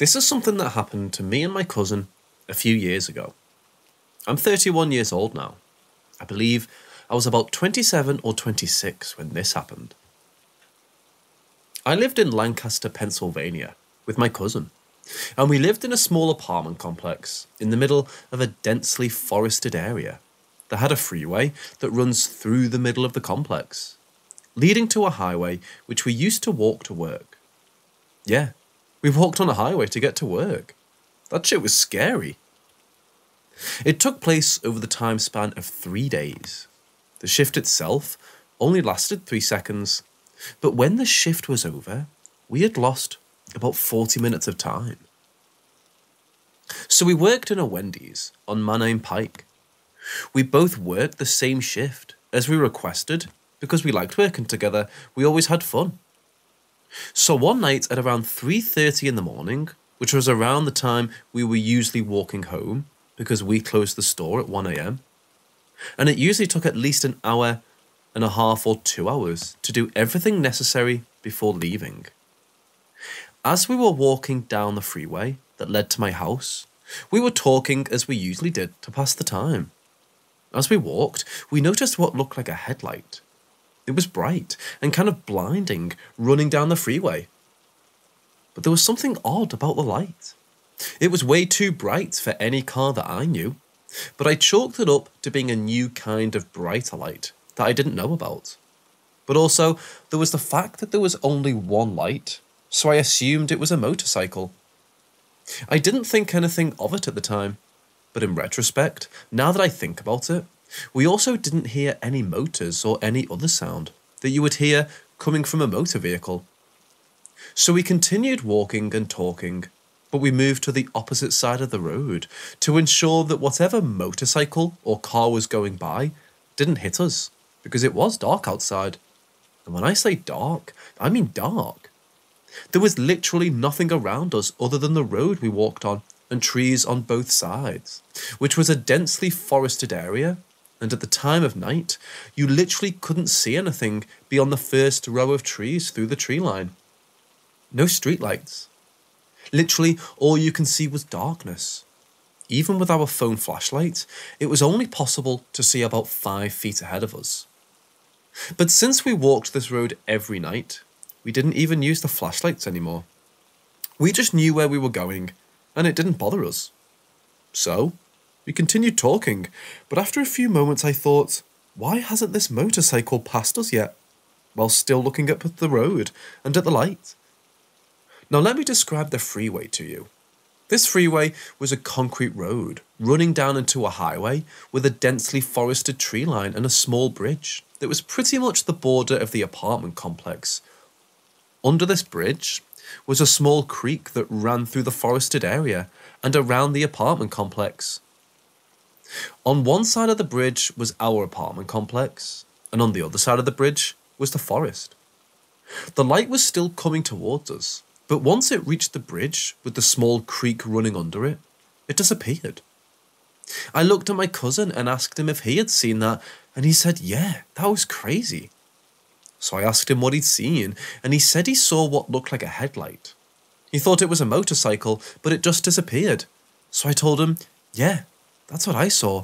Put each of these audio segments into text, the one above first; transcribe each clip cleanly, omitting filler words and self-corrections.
This is something that happened to me and my cousin a few years ago. I'm 31 years old now. I believe I was about 27 or 26 when this happened. I lived in Lancaster, Pennsylvania with my cousin, and we lived in a small apartment complex in the middle of a densely forested area that had a freeway that runs through the middle of the complex, leading to a highway which we used to walk to work. Yeah, we walked on a highway to get to work. That shit was scary. It took place over the time span of 3 days. The shift itself only lasted 3 seconds, but when the shift was over, we had lost about 40 minutes of time. So we worked in a Wendy's on Mannheim Pike. We both worked the same shift as we requested because we liked working together. We always had fun. So one night at around 3:30 in the morning, which was around the time we were usually walking home because we closed the store at 1 a.m, and it usually took at least an hour and a half or 2 hours to do everything necessary before leaving. As we were walking down the freeway that led to my house, we were talking as we usually did to pass the time. As we walked, we noticed what looked like a headlight. It was bright and kind of blinding, running down the freeway. But there was something odd about the light. It was way too bright for any car that I knew, but I chalked it up to being a new kind of brighter light that I didn't know about. But also, there was the fact that there was only one light, so I assumed it was a motorcycle. I didn't think anything of it at the time, but in retrospect, now that I think about it, we also didn't hear any motors or any other sound that you would hear coming from a motor vehicle. So we continued walking and talking, but we moved to the opposite side of the road to ensure that whatever motorcycle or car was going by didn't hit us, because it was dark outside. And when I say dark, I mean dark. There was literally nothing around us other than the road we walked on and trees on both sides, which was a densely forested area, and at the time of night, you literally couldn't see anything beyond the first row of trees through the tree line. No streetlights. Literally, all you can see was darkness. Even with our phone flashlight, it was only possible to see about 5 feet ahead of us. But since we walked this road every night, we didn't even use the flashlights anymore. We just knew where we were going, and it didn't bother us. So, we continued talking, but after a few moments I thought, why hasn't this motorcycle passed us yet, while still looking up at the road and at the light? Now let me describe the freeway to you. This freeway was a concrete road running down into a highway with a densely forested tree line and a small bridge that was pretty much the border of the apartment complex. Under this bridge was a small creek that ran through the forested area and around the apartment complex. On one side of the bridge was our apartment complex, and on the other side of the bridge was the forest. The light was still coming towards us, but once it reached the bridge with the small creek running under it, it disappeared. I looked at my cousin and asked him if he had seen that, and he said, yeah, that was crazy. So I asked him what he'd seen, and he said he saw what looked like a headlight. He thought it was a motorcycle, but it just disappeared. So I told him, yeah, that's what I saw.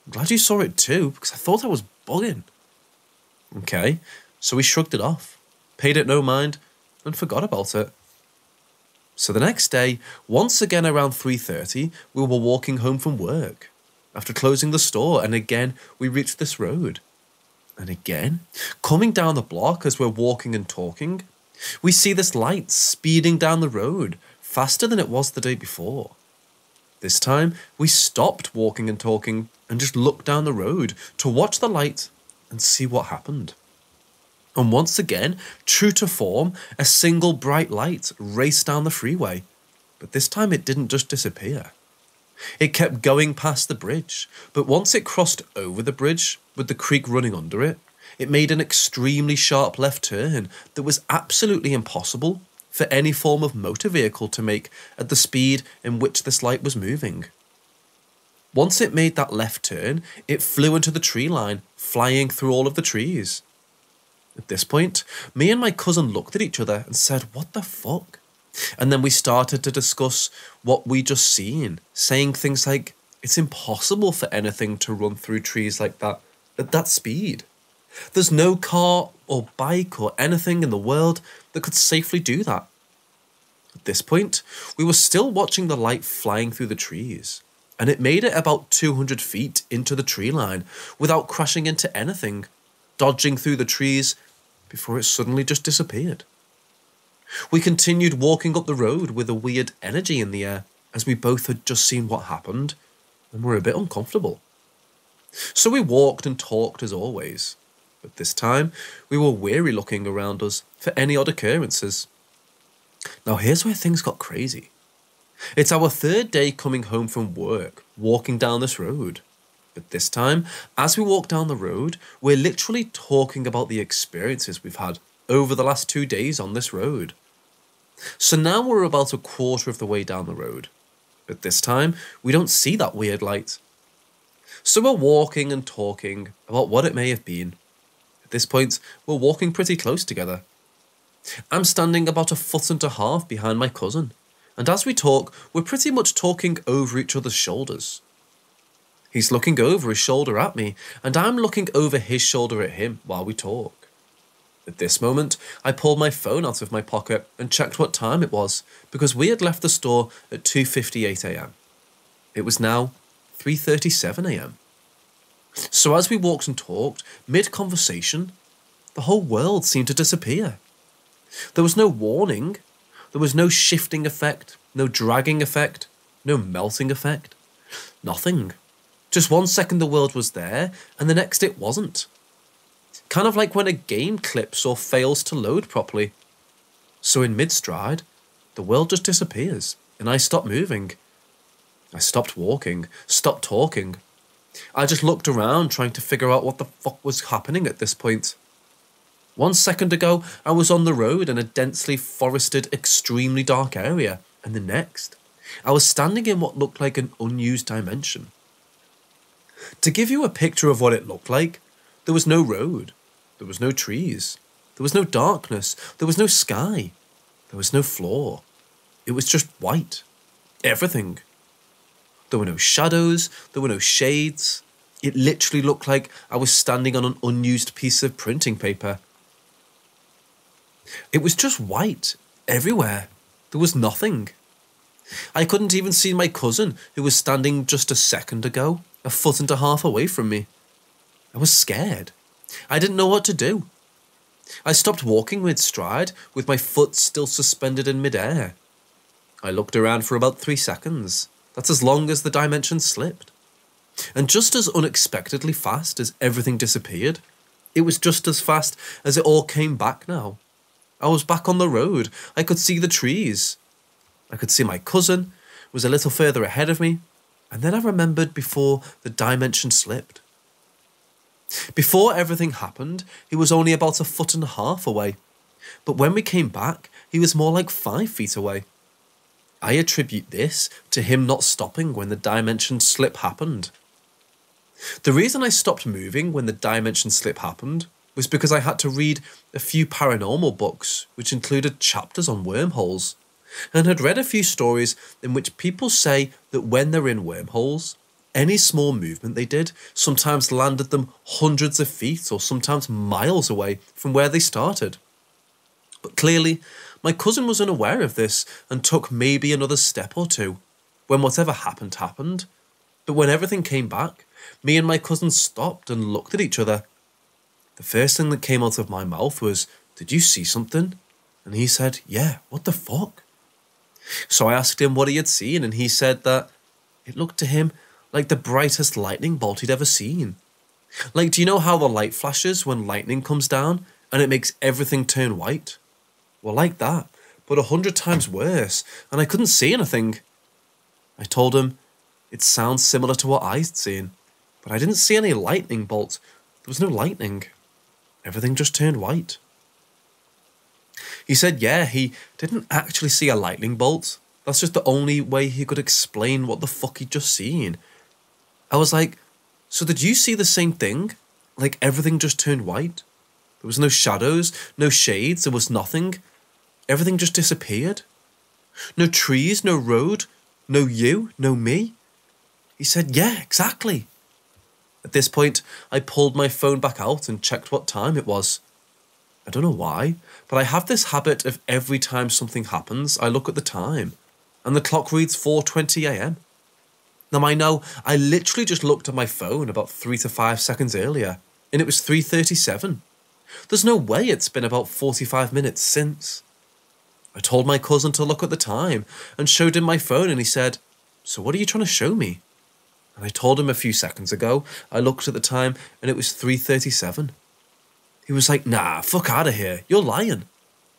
I'm glad you saw it too, because I thought I was bugging. Okay, so we shrugged it off, paid it no mind, and forgot about it. So the next day, once again around 3:30, we were walking home from work after closing the store, and again we reached this road. And again, coming down the block as we're walking and talking, we see this light speeding down the road faster than it was the day before. This time, we stopped walking and talking and just looked down the road to watch the light and see what happened. And once again, true to form, a single bright light raced down the freeway. But this time it didn't just disappear. It kept going past the bridge, but once it crossed over the bridge, with the creek running under it, it made an extremely sharp left turn that was absolutely impossible for any form of motor vehicle to make at the speed in which this light was moving. Once it made that left turn, it flew into the tree line, flying through all of the trees. At this point, me and my cousin looked at each other and said, what the fuck? And then we started to discuss what we just seen, saying things like, it's impossible for anything to run through trees like that, at that speed. There's no car or bike or anything in the world that could safely do that. At this point, we were still watching the light flying through the trees, and it made it about 200 feet into the tree line without crashing into anything, dodging through the trees before it suddenly just disappeared. We continued walking up the road with a weird energy in the air, as we both had just seen what happened and were a bit uncomfortable. So we walked and talked as always, but this time we were weary looking around us for any odd occurrences. Now here's where things got crazy. It's our third day coming home from work, walking down this road. But this time, as we walk down the road, we're literally talking about the experiences we've had over the last 2 days on this road. So now we're about a quarter of the way down the road. But this time, we don't see that weird light. So we're walking and talking about what it may have been. At this point, we're walking pretty close together. I'm standing about 1.5 feet behind my cousin, and as we talk, we're pretty much talking over each other's shoulders. He's looking over his shoulder at me, and I'm looking over his shoulder at him while we talk. At this moment, I pulled my phone out of my pocket and checked what time it was, because we had left the store at 2:58 a.m. It was now 3:37 a.m. So as we walked and talked, mid-conversation, the whole world seemed to disappear. There was no warning, there was no shifting effect, no dragging effect, no melting effect, nothing. Just 1 second the world was there, and the next it wasn't. Kind of like when a game clips or fails to load properly. So in mid-stride, the world just disappears, and I stop moving. I stopped walking, stopped talking. I just looked around trying to figure out what the fuck was happening at this point. 1 second ago, I was on the road in a densely forested, extremely dark area, and the next, I was standing in what looked like an unused dimension. To give you a picture of what it looked like, there was no road, there was no trees, there was no darkness, there was no sky, there was no floor. It was just white. Everything. There were no shadows, there were no shades. It literally looked like I was standing on an unused piece of printing paper. It was just white everywhere. There was nothing. I couldn't even see my cousin, who was standing just a second ago, 1.5 feet away from me. I was scared. I didn't know what to do. I stopped walking mid-stride, with my foot still suspended in mid-air. I looked around for about 3 seconds. That's as long as the dimension slipped. And just as unexpectedly fast as everything disappeared, it was just as fast as it all came back now. I was back on the road. I could see the trees. I could see my cousin was a little further ahead of me, and then I remembered before the dimension slipped. Before everything happened, he was only about 1.5 feet away, but when we came back, he was more like 5 feet away. I attribute this to him not stopping when the dimension slip happened. The reason I stopped moving when the dimension slip happened was because I had to read a few paranormal books which included chapters on wormholes, and had read a few stories in which people say that when they're in wormholes, any small movement they did sometimes landed them hundreds of feet or sometimes miles away from where they started. But clearly, my cousin was unaware of this and took maybe another step or two, when whatever happened happened. But when everything came back, me and my cousin stopped and looked at each other. The first thing that came out of my mouth was, "Did you see something?" And he said, "Yeah, what the fuck?" So I asked him what he had seen, and he said that it looked to him like the brightest lightning bolt he'd ever seen. Like, do you know how the light flashes when lightning comes down and it makes everything turn white? Well, like that, but 100 times worse, and I couldn't see anything. I told him it sounds similar to what I'd seen, but I didn't see any lightning bolt. There was no lightning. Everything just turned white. He said, yeah, he didn't actually see a lightning bolt. That's just the only way he could explain what the fuck he'd just seen. I was like, so did you see the same thing? Like everything just turned white? There was no shadows, no shades, there was nothing. Everything just disappeared. No trees, no road, no you, no me. He said, yeah, exactly. At this point, I pulled my phone back out and checked what time it was. I don't know why, but I have this habit of every time something happens, I look at the time, and the clock reads 4:20 a.m. Now I know I literally just looked at my phone about 3 to 5 seconds earlier, and it was 3:37. There's no way it's been about 45 minutes since. I told my cousin to look at the time and showed him my phone, and he said, "So what are you trying to show me?" And I told him a few seconds ago, I looked at the time and it was 3:37. He was like, "Nah, fuck out of here, you're lying."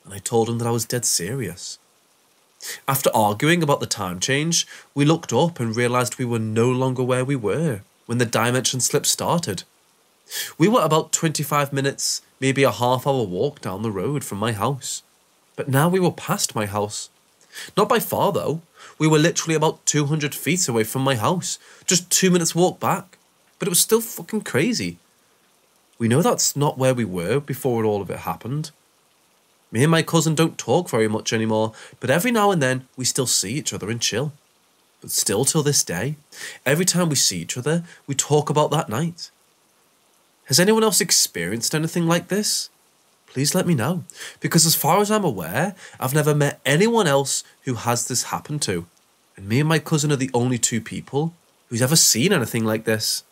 And I told him that I was dead serious. After arguing about the time change, we looked up and realised we were no longer where we were when the dimension slip started. We were about 25 minutes, maybe a half-hour walk down the road from my house. But now we were past my house. Not by far though. We were literally about 200 feet away from my house, just 2 minutes walk back. But it was still fucking crazy. We know that's not where we were before all of it happened. Me and my cousin don't talk very much anymore, but every now and then we still see each other and chill. But still till this day, every time we see each other, we talk about that night. Has anyone else experienced anything like this? Please let me know, because as far as I'm aware, I've never met anyone else who has this happen to, and me and my cousin are the only two people who's ever seen anything like this.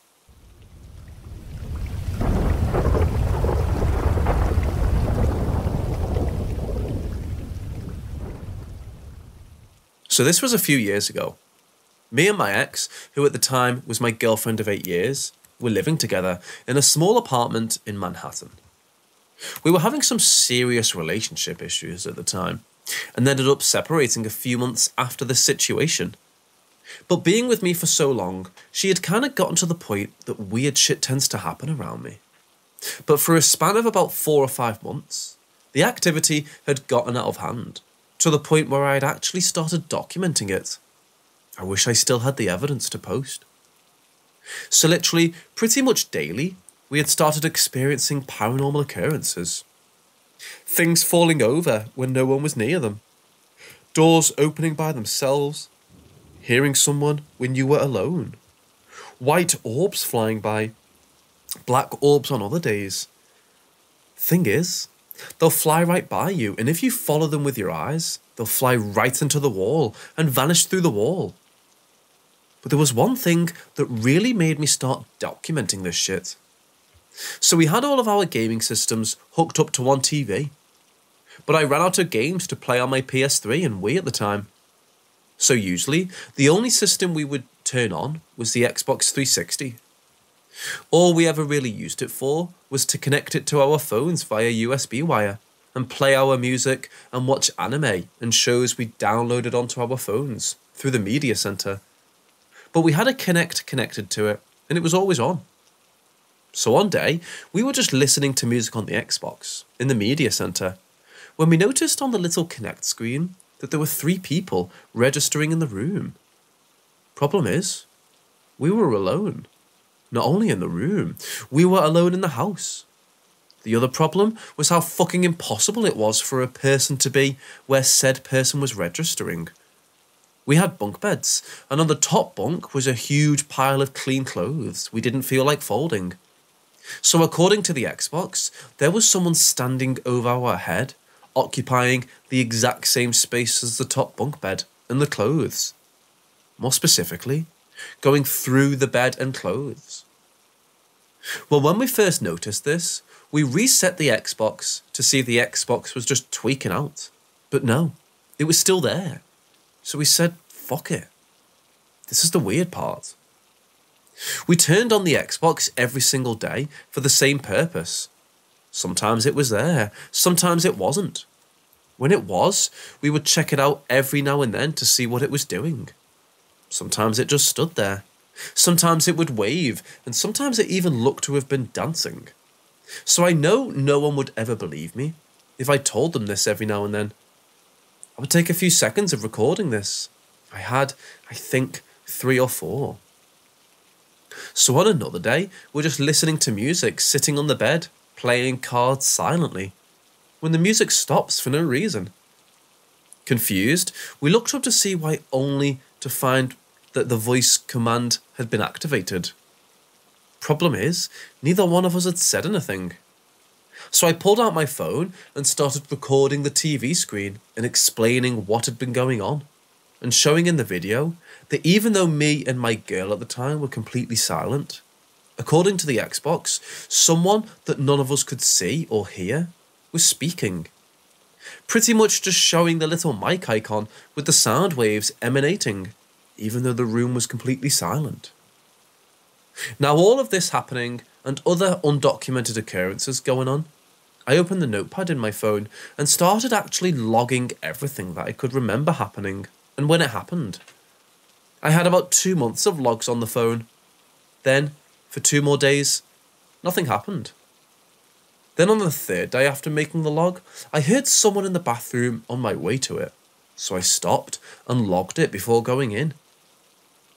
So this was a few years ago. Me and my ex, who at the time was my girlfriend of 8 years, were living together in a small apartment in Manhattan. We were having some serious relationship issues at the time, and ended up separating a few months after this situation. But being with me for so long, she had kind of gotten to the point that weird shit tends to happen around me. But for a span of about 4 or 5 months, the activity had gotten out of hand, to the point where I had actually started documenting it. I wish I still had the evidence to post. So literally, pretty much daily, we had started experiencing paranormal occurrences. Things falling over when no one was near them. Doors opening by themselves. Hearing someone when you were alone. White orbs flying by. Black orbs on other days. Thing is, they'll fly right by you, and if you follow them with your eyes, they'll fly right into the wall and vanish through the wall. But there was one thing that really made me start documenting this shit. So we had all of our gaming systems hooked up to one TV. But I ran out of games to play on my PS3 and Wii at the time. So usually, the only system we would turn on was the Xbox 360. All we ever really used it for was to connect it to our phones via USB wire and play our music and watch anime and shows we downloaded onto our phones through the media center. But we had a Kinect connected to it, and it was always on. So one day, we were just listening to music on the Xbox in the media center when we noticed on the little Kinect screen that there were 3 people registering in the room. Problem is, we were alone. Not only in the room, we were alone in the house. The other problem was how fucking impossible it was for a person to be where said person was registering. We had bunk beds, and on the top bunk was a huge pile of clean clothes we didn't feel like folding. So according to the Xbox, there was someone standing over our head, occupying the exact same space as the top bunk bed and the clothes. More specifically, going through the bed and clothes. Well, when we first noticed this, we reset the Xbox to see if the Xbox was just tweaking out. But no, it was still there. So we said, fuck it. This is the weird part. We turned on the Xbox every single day for the same purpose. Sometimes it was there, sometimes it wasn't. When it was, we would check it out every now and then to see what it was doing. Sometimes it just stood there. Sometimes it would wave, and sometimes it even looked to have been dancing. So I know no one would ever believe me if I told them this every now and then. I would take a few seconds of recording this. I had, I think, 3 or 4. So on another day, we're just listening to music, sitting on the bed, playing cards silently, when the music stops for no reason. Confused, we looked up to see why, only to find that the voice command had been activated. Problem is, neither one of us had said anything. So I pulled out my phone and started recording the TV screen and explaining what had been going on, and showing in the video that even though me and my girl at the time were completely silent, according to the Xbox, someone that none of us could see or hear was speaking. Pretty much just showing the little mic icon with the sound waves emanating, even though the room was completely silent. Now, all of this happening and other undocumented occurrences going on, I opened the notepad in my phone and started actually logging everything that I could remember happening and when it happened. I had about 2 months of logs on the phone. Then, for 2 more days, nothing happened. Then on the 3rd day after making the log, I heard someone in the bathroom on my way to it, so I stopped and logged it before going in.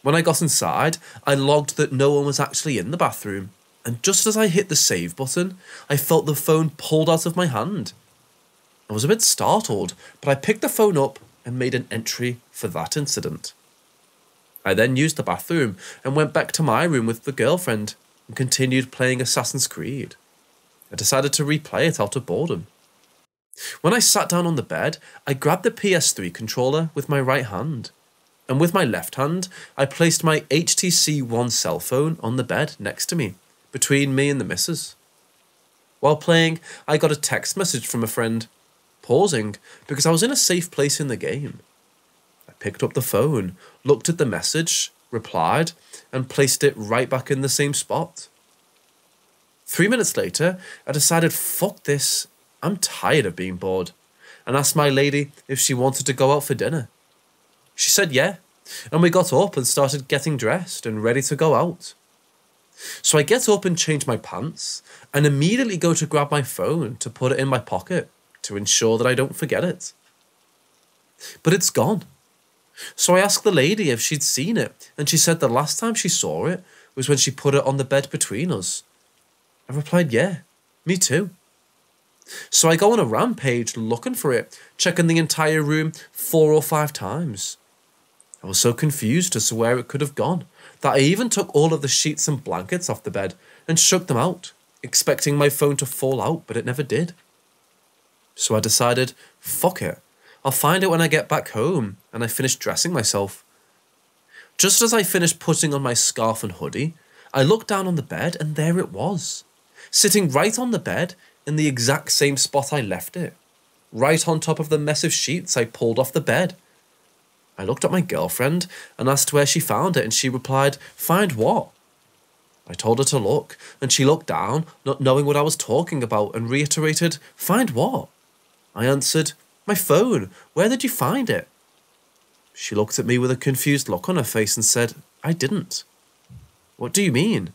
When I got inside, I logged that no one was actually in the bathroom, and just as I hit the save button, I felt the phone pulled out of my hand. I was a bit startled, but I picked the phone up and made an entry for that incident. I then used the bathroom and went back to my room with the girlfriend and continued playing Assassin's Creed. I decided to replay it out of boredom. When I sat down on the bed, I grabbed the PS3 controller with my right hand, and with my left hand, I placed my HTC One cell phone on the bed next to me, between me and the missus. While playing, I got a text message from a friend, pausing because I was in a safe place in the game. I picked up the phone, looked at the message, replied, and placed it right back in the same spot. 3 minutes later, I decided, fuck this, I'm tired of being bored, and asked my lady if she wanted to go out for dinner. She said yeah, and we got up and started getting dressed and ready to go out. So I get up and change my pants, and immediately go to grab my phone to put it in my pocket to ensure that I don't forget it. But it's gone. So I asked the lady if she'd seen it, and she said the last time she saw it was when she put it on the bed between us. I replied, yeah, me too. So I go on a rampage looking for it, checking the entire room 4 or 5 times. I was so confused as to where it could have gone that I even took all of the sheets and blankets off the bed and shook them out, expecting my phone to fall out, but it never did. So I decided, fuck it, I'll find it when I get back home, and I finished dressing myself. Just as I finished putting on my scarf and hoodie, I looked down on the bed and there it was, sitting right on the bed in the exact same spot I left it, right on top of the mess of sheets I pulled off the bed. I looked at my girlfriend and asked where she found it, and she replied, find what? I told her to look, and she looked down, not knowing what I was talking about, and reiterated, find what? I answered, my phone, where did you find it? She looked at me with a confused look on her face and said, I didn't. What do you mean?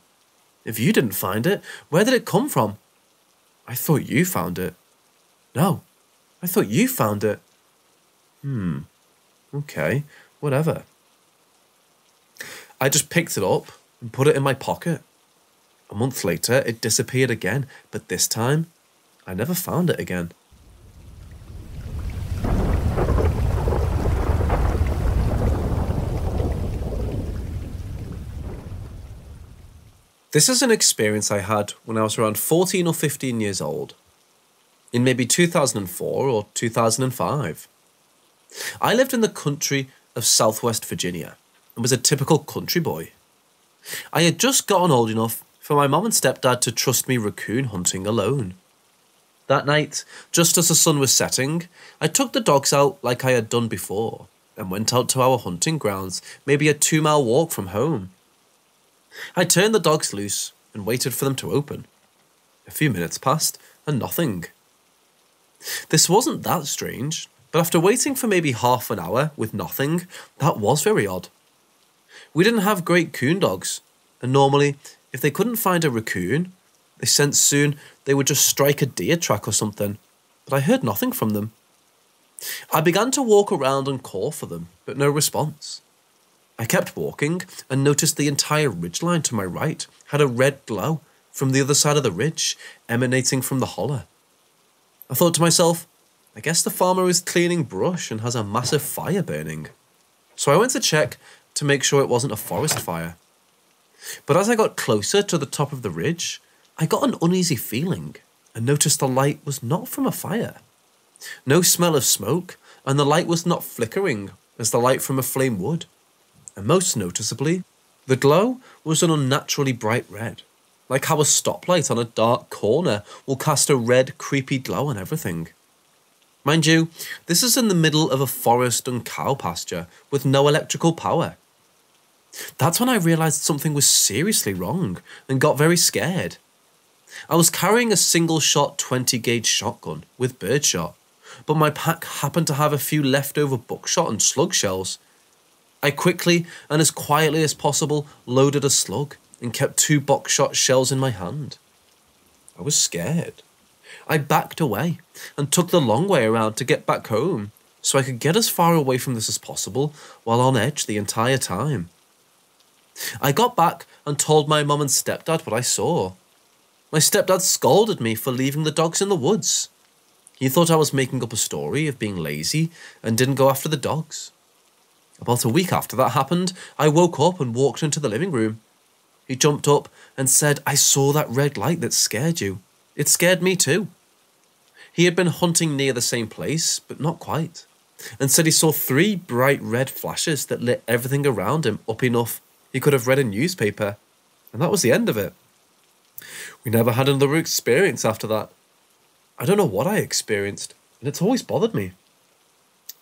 If you didn't find it, where did it come from? I thought you found it. No, I thought you found it. Okay, whatever. I just picked it up and put it in my pocket. A month later, it disappeared again, but this time, I never found it again. This is an experience I had when I was around 14 or 15 years old, in maybe 2004 or 2005. I lived in the country of Southwest Virginia and was a typical country boy. I had just gotten old enough for my mum and stepdad to trust me raccoon hunting alone. That night, just as the sun was setting, I took the dogs out like I had done before and went out to our hunting grounds, maybe a 2-mile walk from home. I turned the dogs loose and waited for them to open. A few minutes passed and nothing. This wasn't that strange, but after waiting for maybe half an hour with nothing, that was very odd. We didn't have great coon dogs, and normally, if they couldn't find a raccoon, they sensed soon they would just strike a deer track or something, but I heard nothing from them. I began to walk around and call for them, but no response. I kept walking and noticed the entire ridgeline to my right had a red glow from the other side of the ridge emanating from the holler. I thought to myself, I guess the farmer is cleaning brush and has a massive fire burning. So I went to check to make sure it wasn't a forest fire. But as I got closer to the top of the ridge, I got an uneasy feeling and noticed the light was not from a fire. No smell of smoke, and the light was not flickering as the light from a flame would. And most noticeably, the glow was an unnaturally bright red, like how a stoplight on a dark corner will cast a red, creepy glow on everything. Mind you, this is in the middle of a forest and cow pasture with no electrical power. That's when I realised something was seriously wrong and got very scared. I was carrying a single-shot 20-gauge shotgun with birdshot, but my pack happened to have a few leftover buckshot and slug shells. I quickly and as quietly as possible loaded a slug and kept 2 buckshot shells in my hand. I was scared. I backed away and took the long way around to get back home so I could get as far away from this as possible while on edge the entire time. I got back and told my mum and stepdad what I saw. My stepdad scolded me for leaving the dogs in the woods. He thought I was making up a story of being lazy and didn't go after the dogs. About a week after that happened, I woke up and walked into the living room. He jumped up and said, "I saw that red light that scared you. It scared me too." He had been hunting near the same place, but not quite, and said he saw 3 bright red flashes that lit everything around him up enough he could have read a newspaper, and that was the end of it. We never had another experience after that. I don't know what I experienced, and it's always bothered me.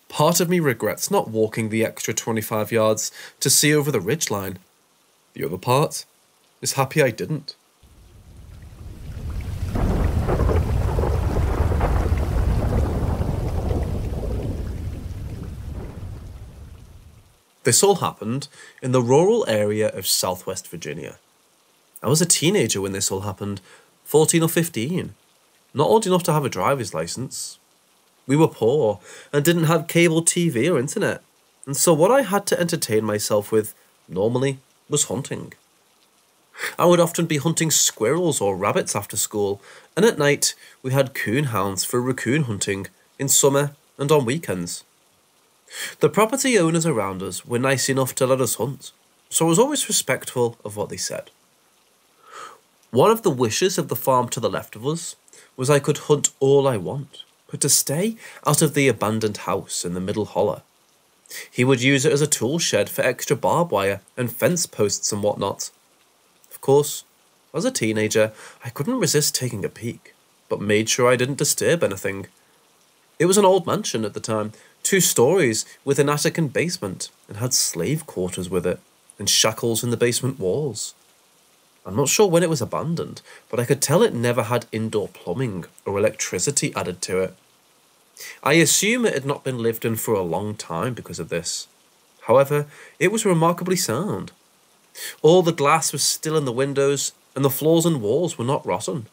Part of me regrets not walking the extra 25 yards to see over the ridgeline. The other part is happy I didn't. This all happened in the rural area of Southwest Virginia. I was a teenager when this all happened, 14 or 15, not old enough to have a driver's license. We were poor and didn't have cable TV or internet, and so what I had to entertain myself with, normally, was hunting. I would often be hunting squirrels or rabbits after school, and at night we had coon hounds for raccoon hunting in summer and on weekends. The property owners around us were nice enough to let us hunt, so I was always respectful of what they said. One of the wishes of the farm to the left of us was I could hunt all I want, but to stay out of the abandoned house in the middle holler. He would use it as a tool shed for extra barbed wire and fence posts and whatnot. Of course, as a teenager, I couldn't resist taking a peek, but made sure I didn't disturb anything. It was an old mansion at the time, 2 stories with an attic and basement, and had slave quarters with it, and shackles in the basement walls. I'm not sure when it was abandoned, but I could tell it never had indoor plumbing or electricity added to it. I assume it had not been lived in for a long time because of this. However, it was remarkably sound. All the glass was still in the windows, and the floors and walls were not rotten.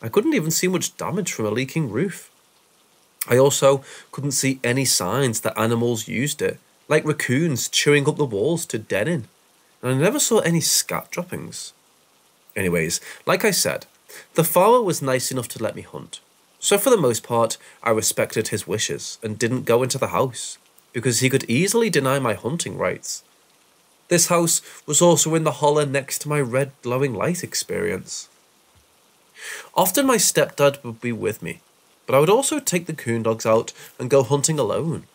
I couldn't even see much damage from a leaking roof. I also couldn't see any signs that animals used it, like raccoons chewing up the walls to den in, and I never saw any scat droppings. Anyways, like I said, the farmer was nice enough to let me hunt, so for the most part I respected his wishes and didn't go into the house, because he could easily deny my hunting rights. This house was also in the holler next to my red glowing light experience. Often my stepdad would be with me, but I would also take the coon dogs out and go hunting alone.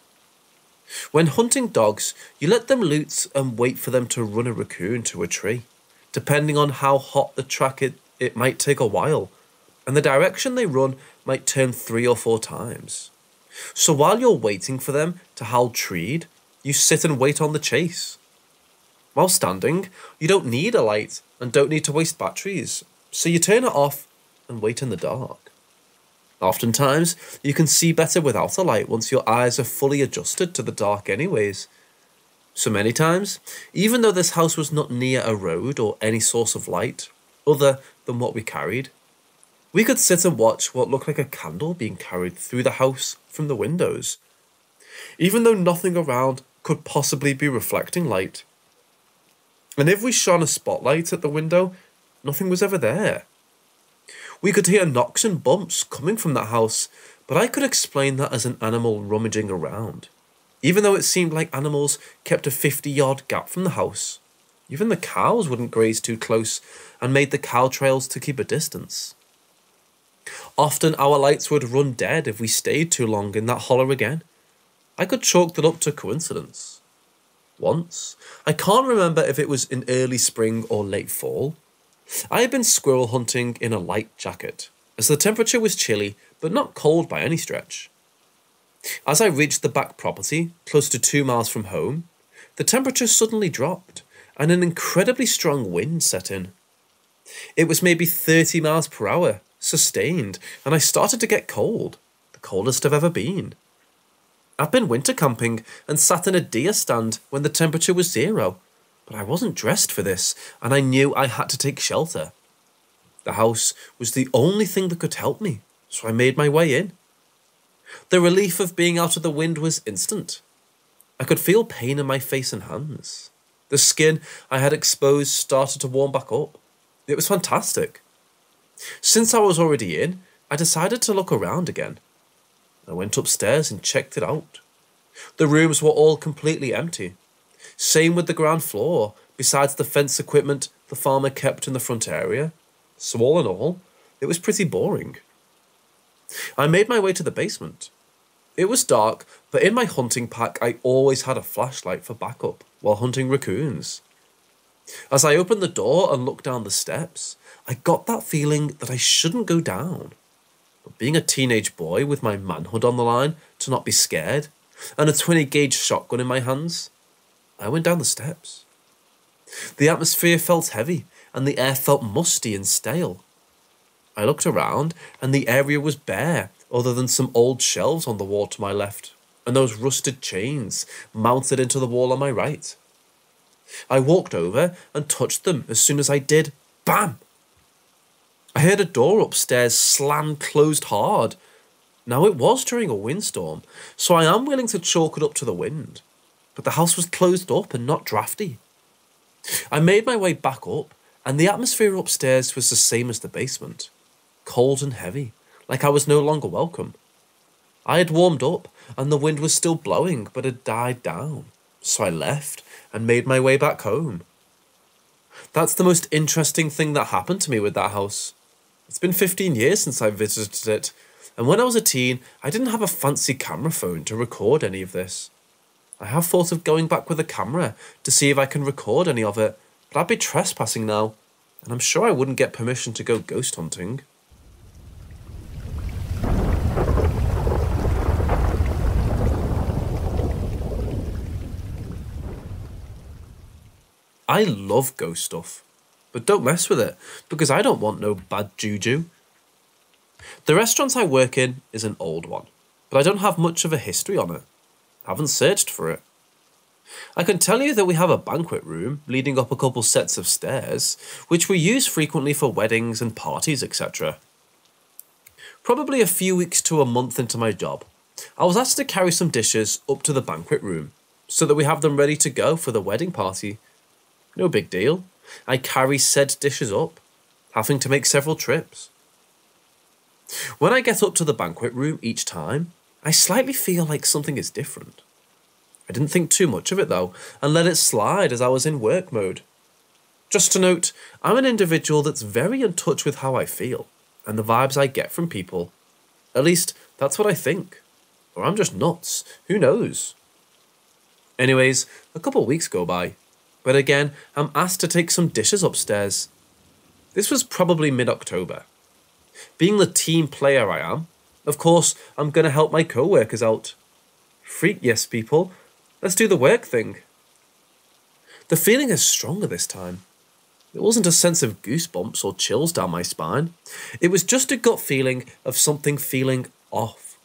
When hunting dogs, you let them loose and wait for them to run a raccoon to a tree. Depending on how hot the track it might take a while, and the direction they run might turn 3 or 4 times. So while you're waiting for them to howl treed, you sit and wait on the chase. While standing, you don't need a light and don't need to waste batteries, so you turn it off and wait in the dark. Oftentimes, you can see better without a light once your eyes are fully adjusted to the dark anyways. So many times, even though this house was not near a road or any source of light, other than what we carried, we could sit and watch what looked like a candle being carried through the house from the windows, even though nothing around could possibly be reflecting light. And if we shone a spotlight at the window, nothing was ever there. We could hear knocks and bumps coming from that house, but I could explain that as an animal rummaging around. Even though it seemed like animals kept a 50-yard gap from the house, even the cows wouldn't graze too close and made the cow trails to keep a distance. Often our lights would run dead if we stayed too long in that hollow again. I could chalk that up to coincidence. Once, I can't remember if it was in early spring or late fall, I had been squirrel hunting in a light jacket, as the temperature was chilly but not cold by any stretch. As I reached the back property, close to 2 miles from home, the temperature suddenly dropped and an incredibly strong wind set in. It was maybe 30 miles per hour, sustained, and I started to get cold, the coldest I've ever been. I'd been winter camping and sat in a deer stand when the temperature was 0, but I wasn't dressed for this, and I knew I had to take shelter. The house was the only thing that could help me, so I made my way in. The relief of being out of the wind was instant. I could feel pain in my face and hands. The skin I had exposed started to warm back up. It was fantastic. Since I was already in, I decided to look around again. I went upstairs and checked it out. The rooms were all completely empty. Same with the ground floor, besides the fence equipment the farmer kept in the front area. So all in all, it was pretty boring. I made my way to the basement. It was dark, but in my hunting pack I always had a flashlight for backup while hunting raccoons. As I opened the door and looked down the steps, I got that feeling that I shouldn't go down. But being a teenage boy with my manhood on the line to not be scared, and a 20-gauge shotgun in my hands, I went down the steps. The atmosphere felt heavy, and the air felt musty and stale. I looked around, and the area was bare, other than some old shelves on the wall to my left, and those rusted chains mounted into the wall on my right. I walked over and touched them. As soon as I did, bam! I heard a door upstairs slam closed hard. Now it was during a windstorm, so I am willing to chalk it up to the wind, but the house was closed up and not drafty. I made my way back up, and the atmosphere upstairs was the same as the basement. Cold and heavy, like I was no longer welcome. I had warmed up, and the wind was still blowing, but had died down, so I left and made my way back home. That's the most interesting thing that happened to me with that house. It's been 15 years since I visited it, and when I was a teen, I didn't have a fancy camera phone to record any of this. I have thought of going back with a camera to see if I can record any of it, but I'd be trespassing now, and I'm sure I wouldn't get permission to go ghost hunting. I love ghost stuff, but don't mess with it, because I don't want no bad juju. The restaurant I work in is an old one, but I don't have much of a history on it. I haven't searched for it. I can tell you that we have a banquet room leading up a couple sets of stairs, which we use frequently for weddings and parties, etc. Probably a few weeks to a month into my job, I was asked to carry some dishes up to the banquet room, so that we have them ready to go for the wedding party. No big deal. I carry said dishes up, having to make several trips. When I get up to the banquet room each time, I slightly feel like something is different. I didn't think too much of it though, and let it slide as I was in work mode. Just to note, I'm an individual that's very in touch with how I feel, and the vibes I get from people. At least, that's what I think. Or I'm just nuts, who knows? Anyways, a couple weeks go by. But again, I'm asked to take some dishes upstairs. This was probably mid-October. Being the team player I am, of course, I'm going to help my co-workers out. Freak yes, people. Let's do the work thing. The feeling is stronger this time. It wasn't a sense of goosebumps or chills down my spine. It was just a gut feeling of something feeling off.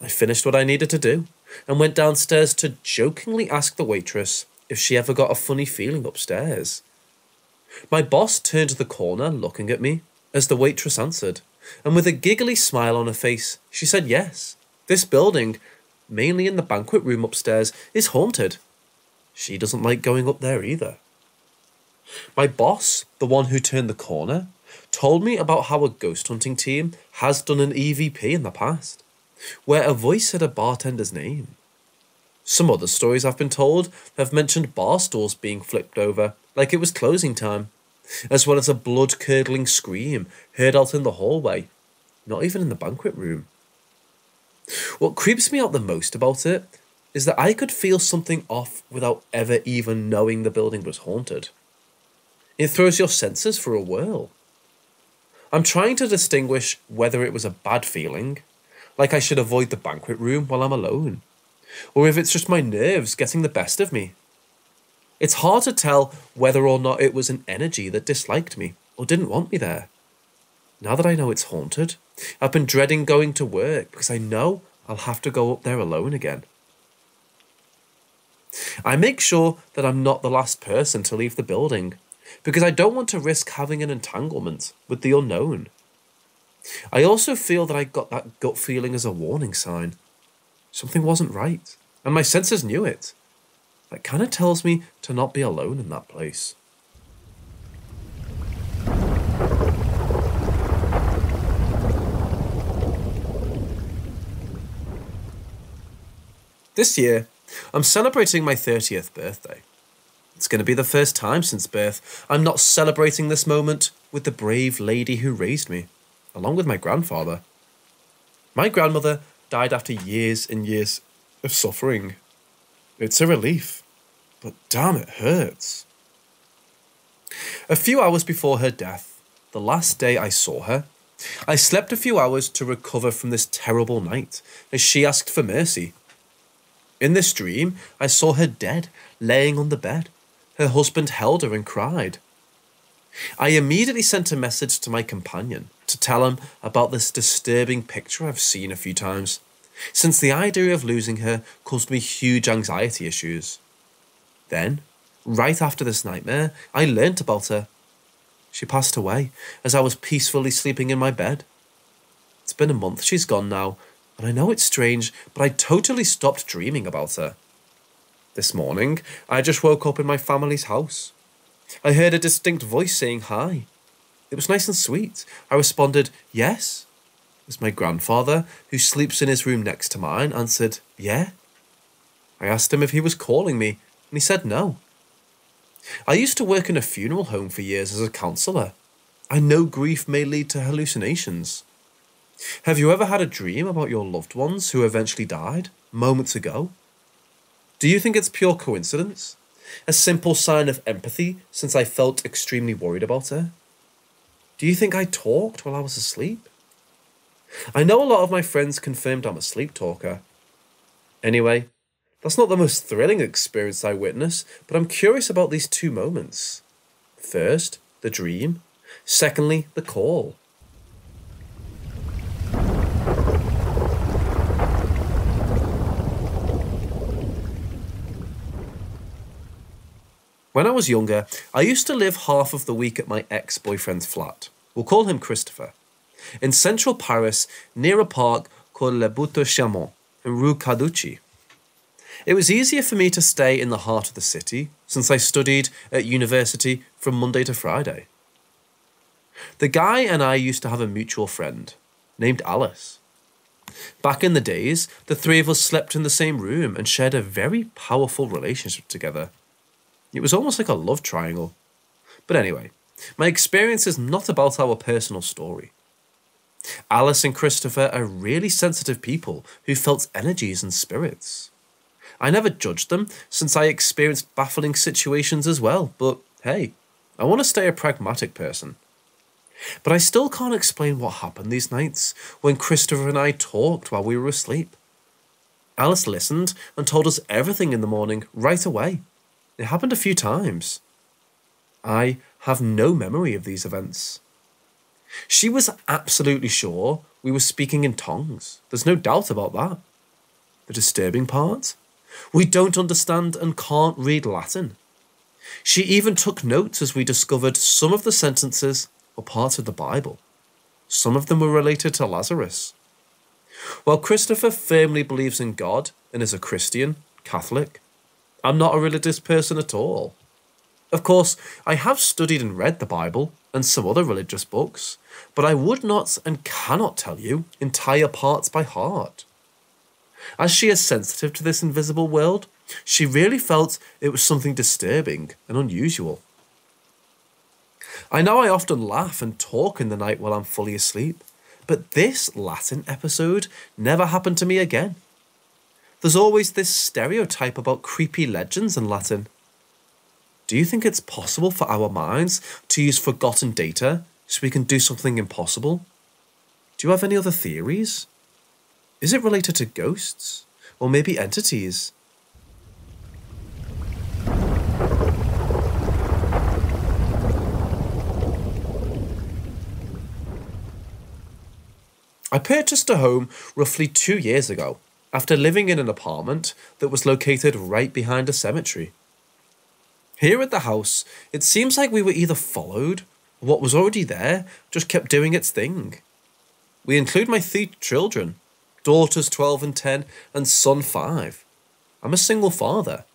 I finished what I needed to do and went downstairs to jokingly ask the waitress if she ever got a funny feeling upstairs. My boss turned the corner looking at me as the waitress answered, and with a giggly smile on her face, she said yes, this building, mainly in the banquet room upstairs, is haunted. She doesn't like going up there either. My boss, the one who turned the corner, told me about how a ghost hunting team has done an EVP in the past. where a voice said a bartender's name. Some other stories I've been told have mentioned bar stools being flipped over like it was closing time, as well as a blood-curdling scream heard out in the hallway, not even in the banquet room. What creeps me out the most about it is that I could feel something off without ever even knowing the building was haunted. It throws your senses for a whirl. I'm trying to distinguish whether it was a bad feeling, like I should avoid the banquet room while I'm alone, or if it's just my nerves getting the best of me. It's hard to tell whether or not it was an energy that disliked me or didn't want me there. Now that I know it's haunted, I've been dreading going to work because I know I'll have to go up there alone again. I make sure that I'm not the last person to leave the building because I don't want to risk having an entanglement with the unknown. I also feel that I got that gut feeling as a warning sign. Something wasn't right, and my senses knew it. That kind of tells me to not be alone in that place. This year, I'm celebrating my 30th birthday. It's going to be the first time since birth I'm not celebrating this moment with the brave lady who raised me, along with my grandfather. My grandmother died after years and years of suffering. It's a relief, but damn, it hurts. A few hours before her death, the last day I saw her, I slept a few hours to recover from this terrible night as she asked for mercy. In this dream, I saw her dead, laying on the bed. Her husband held her and cried. I immediately sent a message to my companion to tell him about this disturbing picture I've seen a few times, since the idea of losing her caused me huge anxiety issues. Then, right after this nightmare, I learnt about her. She passed away as I was peacefully sleeping in my bed. It's been a month she's gone now, and I know it's strange, but I totally stopped dreaming about her. This morning, I just woke up in my family's house. I heard a distinct voice saying hi. It was nice and sweet. I responded, yes. As my grandfather, who sleeps in his room next to mine, answered, yeah. I asked him if he was calling me, and he said no. I used to work in a funeral home for years as a counsellor. I know grief may lead to hallucinations. Have you ever had a dream about your loved ones who eventually died moments ago? Do you think it's pure coincidence? A simple sign of empathy since I felt extremely worried about her? Do you think I talked while I was asleep? I know a lot of my friends confirmed I'm a sleep talker. Anyway, that's not the most thrilling experience I witnessed, but I'm curious about these two moments. First, the dream. Secondly, the call. When I was younger, I used to live half of the week at my ex-boyfriend's flat. We'll call him Christopher. In central Paris, near a park called Le Butte-Chaumont in Rue Carducci. It was easier for me to stay in the heart of the city since I studied at university from Monday to Friday. The guy and I used to have a mutual friend named Alice. Back in the days, the three of us slept in the same room and shared a very powerful relationship together. It was almost like a love triangle. But anyway, my experience is not about our personal story. Alice and Christopher are really sensitive people who felt energies and spirits. I never judged them since I experienced baffling situations as well, but hey, I want to stay a pragmatic person. But I still can't explain what happened these nights when Christopher and I talked while we were asleep. Alice listened and told us everything in the morning right away. It happened a few times. I have no memory of these events. She was absolutely sure we were speaking in tongues. There's no doubt about that. The disturbing part? We don't understand and can't read Latin. She even took notes as we discovered some of the sentences were parts of the Bible. Some of them were related to Lazarus. While Christopher firmly believes in God and is a Christian, Catholic, I'm not a religious person at all. Of course, I have studied and read the Bible and some other religious books, but I would not and cannot tell you entire parts by heart. As she is sensitive to this invisible world, she really felt it was something disturbing and unusual. I know I often laugh and talk in the night while I'm fully asleep, but this Latin episode never happened to me again. There's always this stereotype about creepy legends in Latin. Do you think it's possible for our minds to use forgotten data so we can do something impossible? Do you have any other theories? Is it related to ghosts? Or maybe entities? I purchased a home roughly 2 years ago after living in an apartment that was located right behind a cemetery. Here at the house, it seems like we were either followed, or what was already there just kept doing its thing. We include my 3 children, daughters 12 and 10, and son 5. I'm a single father.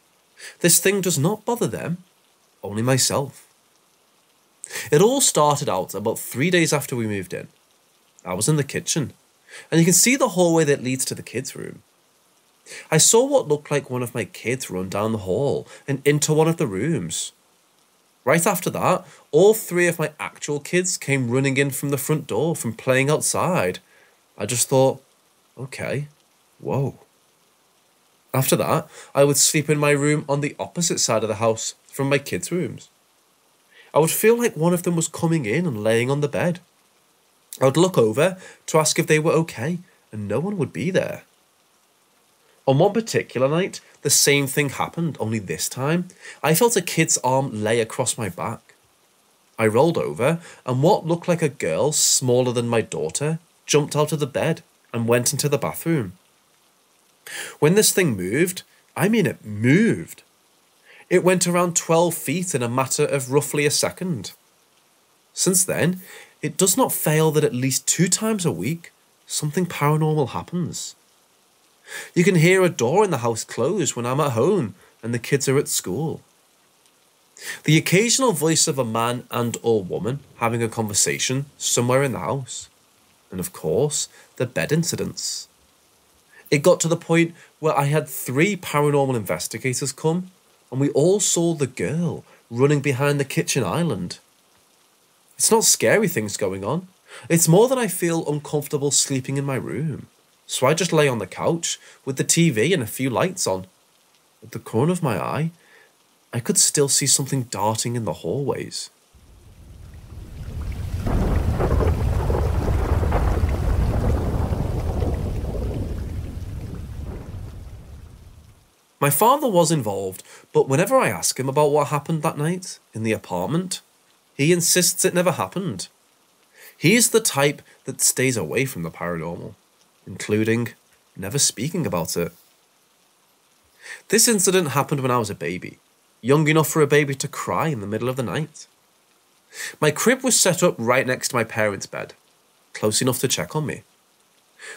This thing does not bother them, only myself. It all started out about 3 days after we moved in. I was in the kitchen, and you can see the hallway that leads to the kids' room. I saw what looked like one of my kids run down the hall and into one of the rooms. Right after that, all 3 of my actual kids came running in from the front door from playing outside. I just thought, okay, whoa. After that, I would sleep in my room on the opposite side of the house from my kids' rooms. I would feel like one of them was coming in and laying on the bed. I would look over to ask if they were okay, and no one would be there. On one particular night, the same thing happened, only this time, I felt a kid's arm lay across my back. I rolled over, and what looked like a girl smaller than my daughter jumped out of the bed and went into the bathroom. When this thing moved, I mean it moved. It went around 12 feet in a matter of roughly a second. Since then, it does not fail that at least 2 times a week, something paranormal happens. You can hear a door in the house close when I'm at home and the kids are at school. The occasional voice of a man and/or woman having a conversation somewhere in the house. And of course, the bed incidents. It got to the point where I had 3 paranormal investigators come, and we all saw the girl running behind the kitchen island. It's not scary things going on. It's more that I feel uncomfortable sleeping in my room. So I just lay on the couch with the TV and a few lights on. At the corner of my eye, I could still see something darting in the hallways. My father was involved, but whenever I ask him about what happened that night in the apartment, he insists it never happened. He is the type that stays away from the paranormal, including never speaking about it. This incident happened when I was a baby, young enough for a baby to cry in the middle of the night. My crib was set up right next to my parents' bed, close enough to check on me.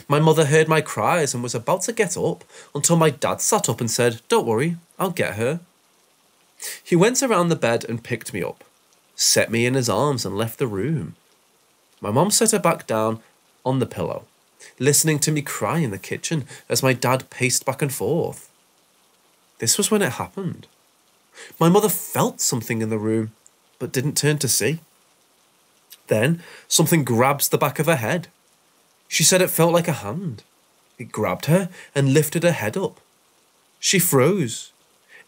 My mother heard my cries and was about to get up until my dad sat up and said, "Don't worry, I'll get her." He went around the bed and picked me up, set me in his arms and left the room. My mom set her back down on the pillow, listening to me cry in the kitchen as my dad paced back and forth. This was when it happened. My mother felt something in the room, but didn't turn to see. Then something grabs the back of her head. She said it felt like a hand. It grabbed her and lifted her head up. She froze.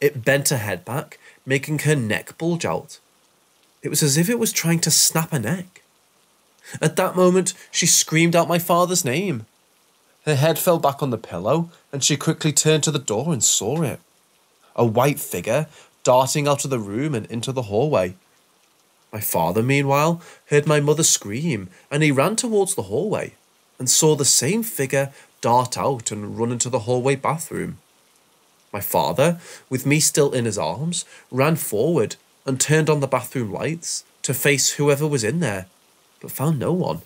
It bent her head back, making her neck bulge out. It was as if it was trying to snap her neck. At that moment, she screamed out my father's name. Her head fell back on the pillow, and she quickly turned to the door and saw it. A white figure darting out of the room and into the hallway. My father, meanwhile, heard my mother scream, and he ran towards the hallway and saw the same figure dart out and run into the hallway bathroom. My father, with me still in his arms, ran forward and turned on the bathroom lights to face whoever was in there, but found no one.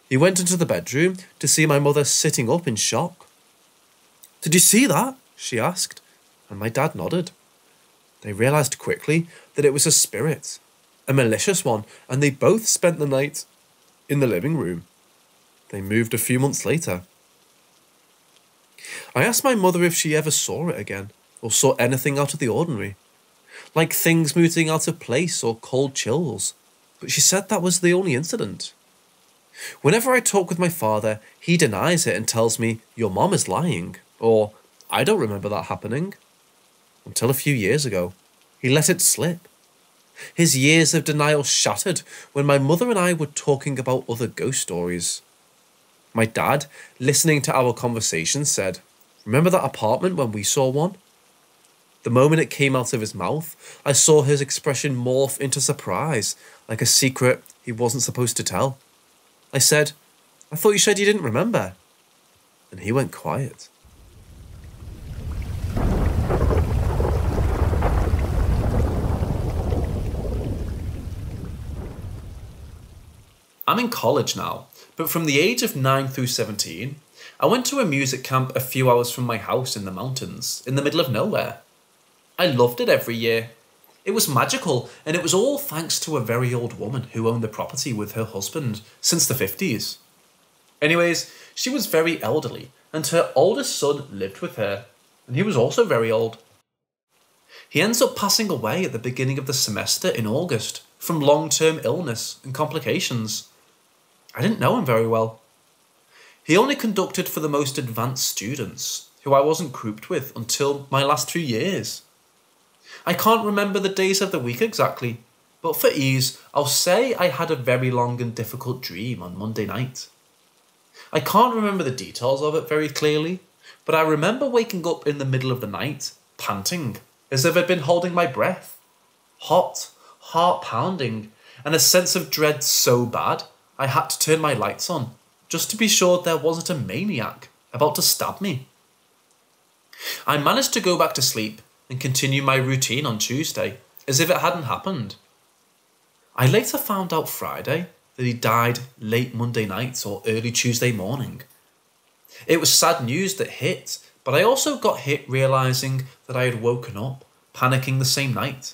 He went into the bedroom to see my mother sitting up in shock. "Did you see that?" she asked, and my dad nodded. They realised quickly that it was a spirit, a malicious one, and they both spent the night in the living room. They moved a few months later. I asked my mother if she ever saw it again, or saw anything out of the ordinary, like things moving out of place or cold chills, but she said that was the only incident. Whenever I talk with my father, he denies it and tells me, "Your mom is lying," or "I don't remember that happening." Until a few years ago, he let it slip. His years of denial shattered when my mother and I were talking about other ghost stories. My dad, listening to our conversation, said, "Remember that apartment when we saw one?" The moment it came out of his mouth, I saw his expression morph into surprise, like a secret he wasn't supposed to tell. I said, "I thought you said you didn't remember." And he went quiet. I'm in college now, but from the age of 9 through 17, I went to a music camp a few hours from my house in the mountains, in the middle of nowhere. I loved it every year. It was magical, and it was all thanks to a very old woman who owned the property with her husband since the 50s. Anyways, she was very elderly, and her oldest son lived with her, and he was also very old. He ends up passing away at the beginning of the semester in August from long-term illness and complications. I didn't know him very well. He only conducted for the most advanced students, who I wasn't grouped with until my last 2 years. I can't remember the days of the week exactly, but for ease, I'll say I had a very long and difficult dream on Monday night. I can't remember the details of it very clearly, but I remember waking up in the middle of the night, panting, as if I'd been holding my breath. Hot, heart pounding, and a sense of dread so bad, I had to turn my lights on, just to be sure there wasn't a maniac about to stab me. I managed to go back to sleep and continue my routine on Tuesday, as if it hadn't happened. I later found out Friday that he died late Monday night or early Tuesday morning. It was sad news that hit, but I also got hit realising that I had woken up, panicking the same night.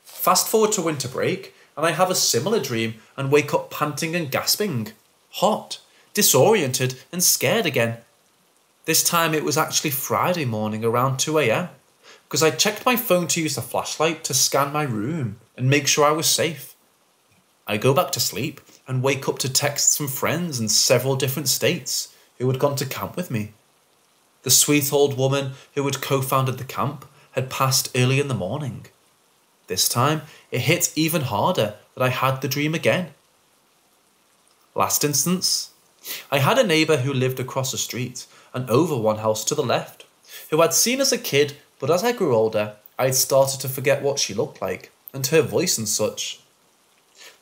Fast forward to winter break, and I have a similar dream and wake up panting and gasping, hot, disoriented and scared again. This time it was actually Friday morning around 2 a.m, because I checked my phone to use the flashlight to scan my room and make sure I was safe. I go back to sleep and wake up to texts from friends in several different states who had gone to camp with me. The sweet old woman who had co-founded the camp had passed early in the morning. This time, it hit even harder that I had the dream again. Last instance, I had a neighbour who lived across the street and over one house to the left, who I'd seen as a kid, but as I grew older, I'd started to forget what she looked like and her voice and such.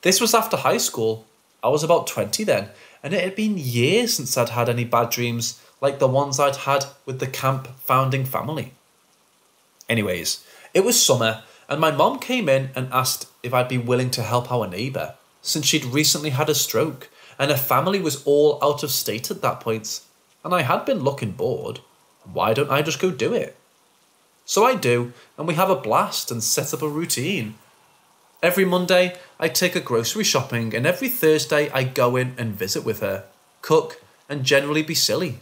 This was after high school. I was about 20 then, and it had been years since I'd had any bad dreams like the ones I'd had with the camp founding family. Anyways, it was summer, and my mom came in and asked if I'd be willing to help our neighbour, since she'd recently had a stroke, and her family was all out of state at that point, and I had been looking bored. Why don't I just go do it? So I do, and we have a blast and set up a routine. Every Monday, I take her grocery shopping, and every Thursday I go in and visit with her, cook, and generally be silly.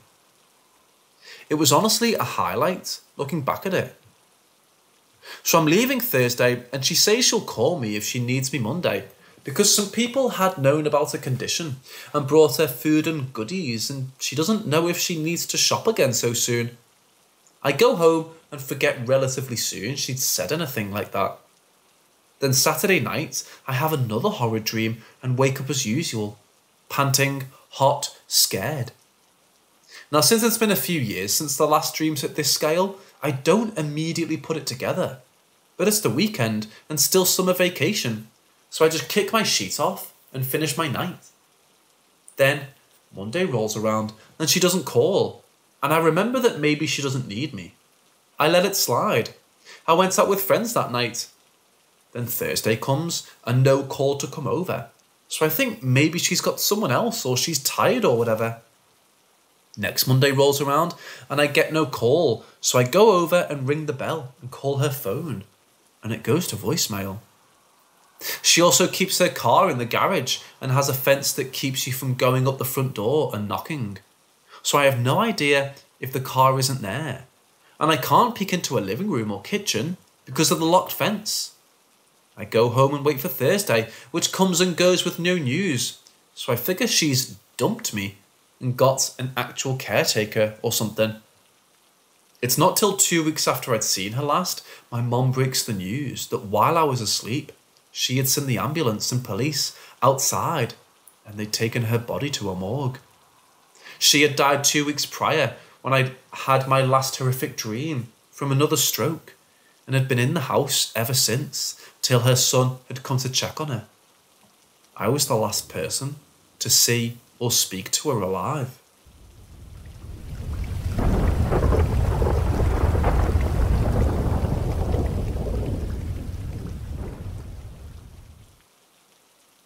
It was honestly a highlight, looking back at it. So I'm leaving Thursday, and she says she'll call me if she needs me Monday, because some people had known about her condition and brought her food and goodies, and she doesn't know if she needs to shop again so soon. I go home and forget relatively soon she'd said anything like that. Then Saturday night, I have another horrid dream and wake up as usual, panting, hot, scared. Now, since it's been a few years since the last dreams at this scale, I don't immediately put it together. But it's the weekend and still summer vacation, so I just kick my sheet off and finish my night. Then Monday rolls around and she doesn't call, and I remember that maybe she doesn't need me. I let it slide. I went out with friends that night. Then Thursday comes and no call to come over, so I think maybe she's got someone else or she's tired or whatever. Next Monday rolls around and I get no call, so I go over and ring the bell and call her phone, and it goes to voicemail. She also keeps her car in the garage and has a fence that keeps you from going up the front door and knocking. so I have no idea if the car isn't there, and I can't peek into a living room or kitchen because of the locked fence. I go home and wait for Thursday, which comes and goes with no news, so I figure she's dumped me and got an actual caretaker or something. It's not till 2 weeks after I'd seen her last, my mom breaks the news that while I was asleep, she had seen the ambulance and police outside and they'd taken her body to a morgue. She had died 2 weeks prior when I'd had my last horrific dream from another stroke and had been in the house ever since till her son had come to check on her. I was the last person to see or speak to her alive.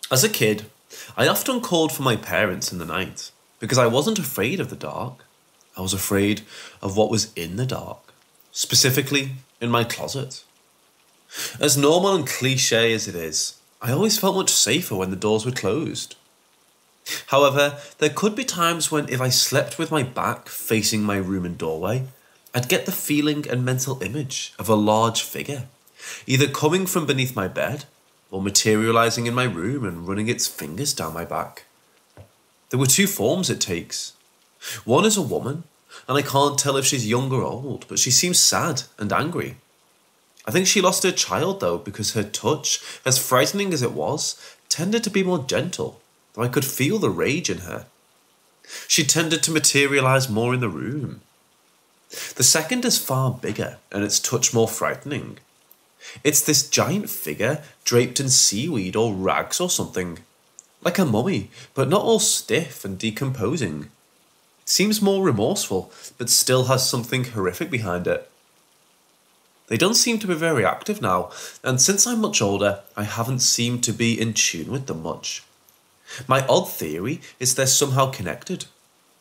As a kid, I often called for my parents in the night because I wasn't afraid of the dark. I was afraid of what was in the dark, specifically in my closet. As normal and cliche as it is, I always felt much safer when the doors were closed. However, there could be times when if I slept with my back facing my room and doorway, I'd get the feeling and mental image of a large figure, either coming from beneath my bed or materializing in my room and running its fingers down my back. There were two forms it takes. One is a woman, and I can't tell if she's young or old, but she seems sad and angry. I think she lost her child though, because her touch, as frightening as it was, tended to be more gentle, though I could feel the rage in her. She tended to materialize more in the room. The second is far bigger, and its touch more frightening. It's this giant figure draped in seaweed or rags or something. Like a mummy, but not all stiff and decomposing. It seems more remorseful, but still has something horrific behind it. They don't seem to be very active now, and since I'm much older, I haven't seemed to be in tune with them much. My odd theory is they're somehow connected.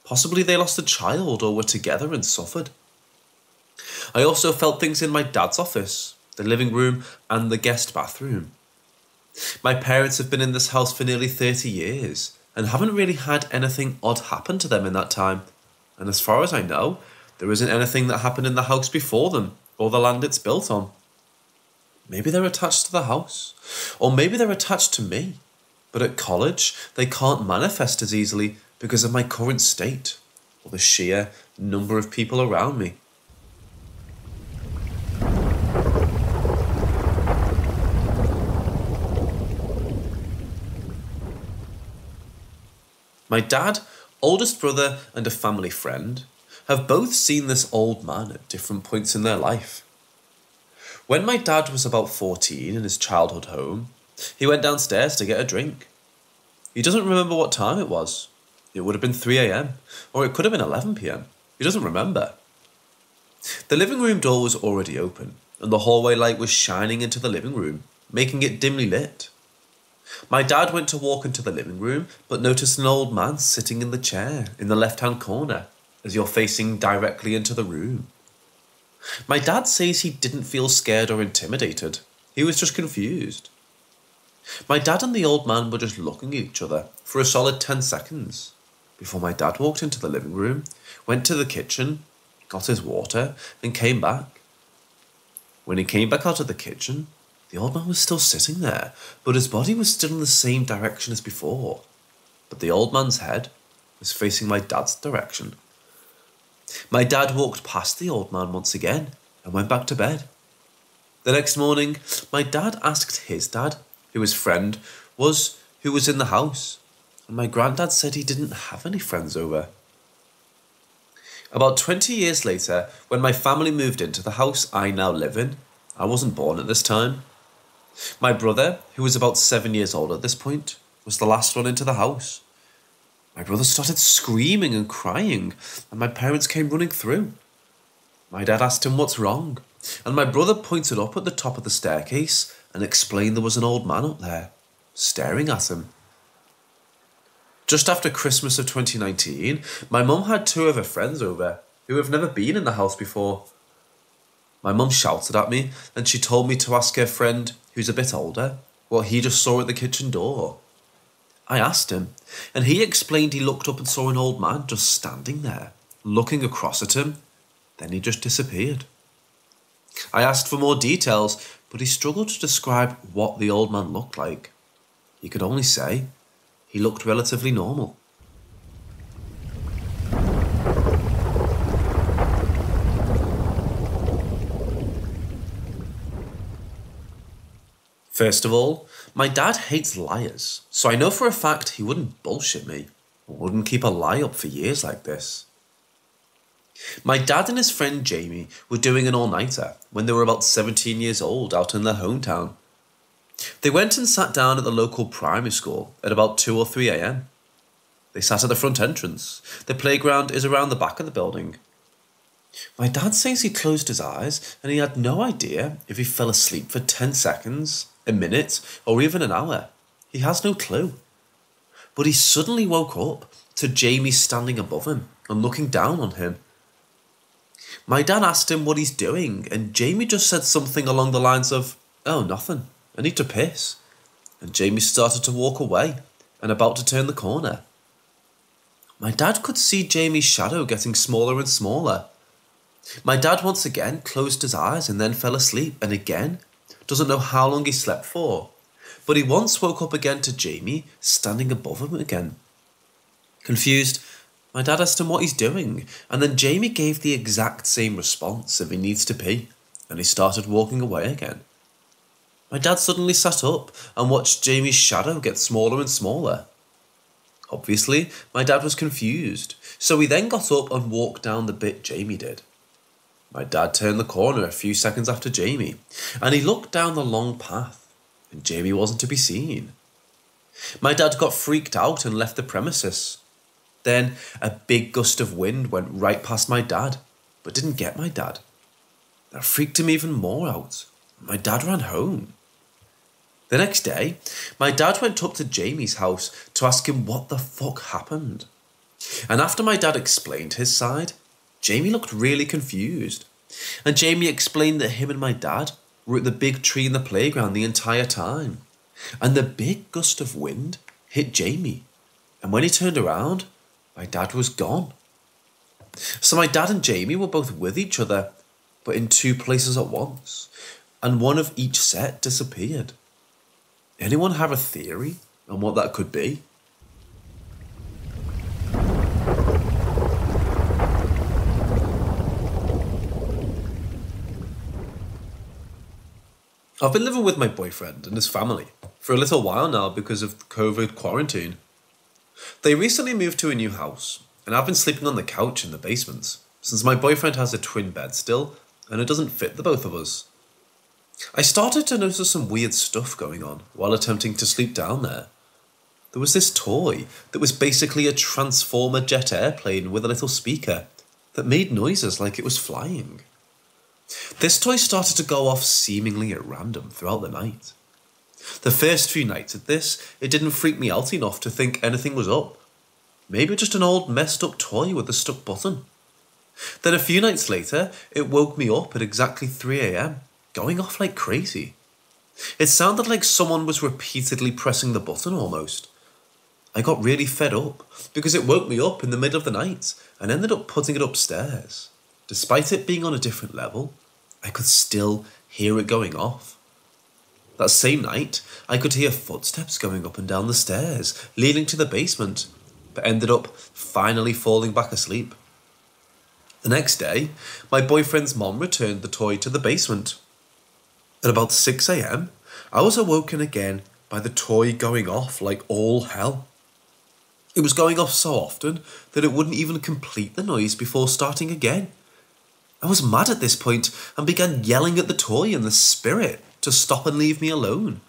Possibly they lost a child or were together and suffered. I also felt things in my dad's office, the living room and the guest bathroom. My parents have been in this house for nearly 30 years and haven't really had anything odd happen to them in that time. And as far as I know, there isn't anything that happened in the house before them or the land it's built on. Maybe they're attached to the house, or maybe they're attached to me. But at college, they can't manifest as easily because of my current state or the sheer number of people around me. My dad, oldest brother and a family friend have both seen this old man at different points in their life. When my dad was about 14 in his childhood home, he went downstairs to get a drink. He doesn't remember what time it was. It would have been 3 a.m. or it could have been 11 p.m. He doesn't remember. The living room door was already open and the hallway light was shining into the living room, making it dimly lit. My dad went to walk into the living room, but noticed an old man sitting in the chair in the left-hand corner as you're facing directly into the room. My dad says he didn't feel scared or intimidated. He was just confused. My dad and the old man were just looking at each other for a solid 10 seconds before my dad walked into the living room, went to the kitchen, got his water, and came back. When he came back out of the kitchen, the old man was still sitting there, but his body was still in the same direction as before. But the old man's head was facing my dad's direction. My dad walked past the old man once again and went back to bed. The next morning, my dad asked his dad, who his friend was, who was in the house, and my granddad said he didn't have any friends over. About 20 years later, when my family moved into the house I now live in, I wasn't born at this time. My brother, who was about 7 years old at this point, was the last one into the house. My brother started screaming and crying, and my parents came running through. My dad asked him what's wrong, and my brother pointed up at the top of the staircase and explained there was an old man up there, staring at him. Just after Christmas of 2019, my mum had 2 of her friends over, who have never been in the house before. My mum shouted at me, and she told me to ask her friend, who's a bit older, what he just saw at the kitchen door. I asked him, and he explained he looked up and saw an old man just standing there, looking across at him, then he just disappeared. I asked for more details, but he struggled to describe what the old man looked like. He could only say he looked relatively normal. First of all, my dad hates liars, so I know for a fact he wouldn't bullshit me, or wouldn't keep a lie up for years like this. My dad and his friend Jamie were doing an all-nighter when they were about 17 years old out in their hometown. They went and sat down at the local primary school at about 2 or 3 a.m. They sat at the front entrance. The playground is around the back of the building. My dad says he closed his eyes and he had no idea if he fell asleep for 10 seconds, a minute, or even an hour. He has no clue. But he suddenly woke up to Jamie standing above him and looking down on him. My dad asked him what he's doing, and Jamie just said something along the lines of, "Oh, nothing. I need to piss." And Jamie started to walk away and about to turn the corner. My dad could see Jamie's shadow getting smaller and smaller. My dad once again closed his eyes and then fell asleep, and again, doesn't know how long he slept for, but he once woke up again to Jamie standing above him again. Confused, my dad asked him what he's doing, and then Jamie gave the exact same response if he needs to pee, and he started walking away again. My dad suddenly sat up and watched Jamie's shadow get smaller and smaller. Obviously, my dad was confused, so he then got up and walked down the bit Jamie did. My dad turned the corner a few seconds after Jamie, and he looked down the long path, and Jamie wasn't to be seen. My dad got freaked out and left the premises. Then a big gust of wind went right past my dad, but didn't get my dad. That freaked him even more out. My dad ran home. The next day, my dad went up to Jamie's house to ask him what the fuck happened. And after my dad explained his side, Jamie looked really confused. And Jamie explained that him and my dad were at the big tree in the playground the entire time. And the big gust of wind hit Jamie. And when he turned around, my dad was gone. So my dad and Jamie were both with each other, but in 2 places at once. And one of each set disappeared. Anyone have a theory on what that could be? I've been living with my boyfriend and his family for a little while now because of COVID quarantine. They recently moved to a new house, and I've been sleeping on the couch in the basement, since my boyfriend has a twin bed still, and it doesn't fit the both of us. I started to notice some weird stuff going on while attempting to sleep down there. There was this toy that was basically a Transformer jet airplane with a little speaker that made noises like it was flying. This toy started to go off seemingly at random throughout the night. The first few nights at this, it didn't freak me out enough to think anything was up. Maybe just an old messed up toy with a stuck button. Then a few nights later, it woke me up at exactly 3 a.m, going off like crazy. It sounded like someone was repeatedly pressing the button almost. I got really fed up because it woke me up in the middle of the night and ended up putting it upstairs. Despite it being on a different level, I could still hear it going off. That same night, I could hear footsteps going up and down the stairs, leading to the basement, but ended up finally falling back asleep. The next day, my boyfriend's mom returned the toy to the basement. At about 6 a.m, I was awoken again by the toy going off like all hell. It was going off so often that it wouldn't even complete the noise before starting again. I was mad at this point and began yelling at the toy and the spirit to stop and leave me alone.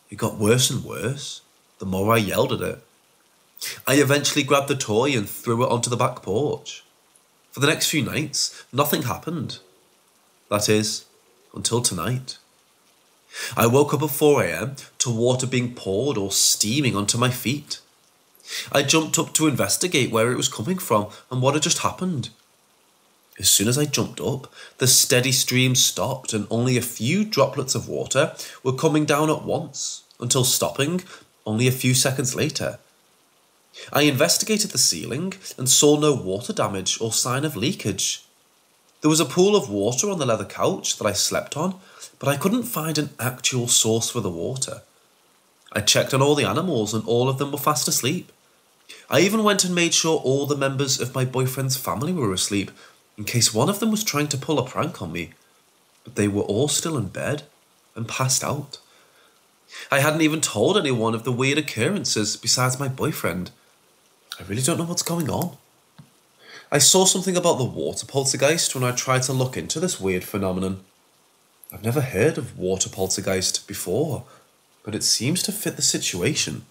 It got worse and worse the more I yelled at it. I eventually grabbed the toy and threw it onto the back porch. For the next few nights, nothing happened. That is, until tonight. I woke up at 4 a.m. to water being poured or steaming onto my feet. I jumped up to investigate where it was coming from and what had just happened. As soon as I jumped up, the steady stream stopped and only a few droplets of water were coming down at once, until stopping only a few seconds later. I investigated the ceiling and saw no water damage or sign of leakage. There was a pool of water on the leather couch that I slept on, but I couldn't find an actual source for the water. I checked on all the animals and all of them were fast asleep. I even went and made sure all the members of my boyfriend's family were asleep, in case one of them was trying to pull a prank on me. But they were all still in bed and passed out. I hadn't even told anyone of the weird occurrences besides my boyfriend. I really don't know what's going on. I saw something about the water poltergeist when I tried to look into this weird phenomenon. I've never heard of water poltergeist before, but it seems to fit the situation.